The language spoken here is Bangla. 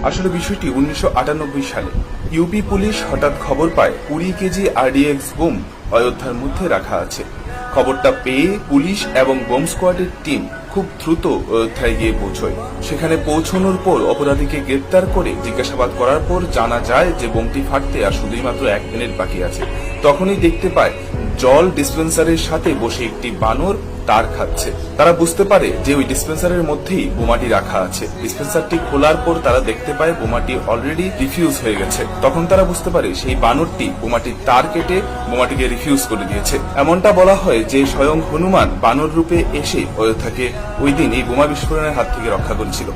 আসলে বিষয়টি 1998 সালে ইউপি পুলিশ হঠাৎ খবর পায় 20 কেজি RDX বোম অযোধ্যার মধ্যে রাখা আছে। খবরটা পেয়ে পুলিশ এবং বোম স্কোয়াডের টিম খুব দ্রুত অযোধ্যায় গিয়ে পৌঁছয়। সেখানে পৌঁছানোর পর অপরাধীকে গ্রেপ্তার করে জিজ্ঞাসাবাদ করার পর জানা যায় যে বোমটি ফাটতে আর শুধুই মাত্র 1 মিনিট বাকি আছে। তখনই দেখতে পায় জল ডিসপেন্সারের সাথে বসে একটি বানর তার খাচ্ছে। তারা বুঝতে পারে যে ওই ডিসপেন্সারের মধ্যেই বোমাটি রাখা আছে। ডিসপেন্সারটি খোলার পর তারা দেখতে পায় বোমাটি অলরেডি রিফিউজ হয়ে গেছে। তখন তারা বুঝতে পারে সেই বানরটি বোমাটির তার কেটে বোমাটিকে রিফিউজ করে দিয়েছে। এমনটা বলা হয় যে স্বয়ং হনুমান বানর রূপে এসে অযোধ্যাকে ওই দিন এই বোমা বিস্ফোরণের হাত থেকে রক্ষা করেছিল।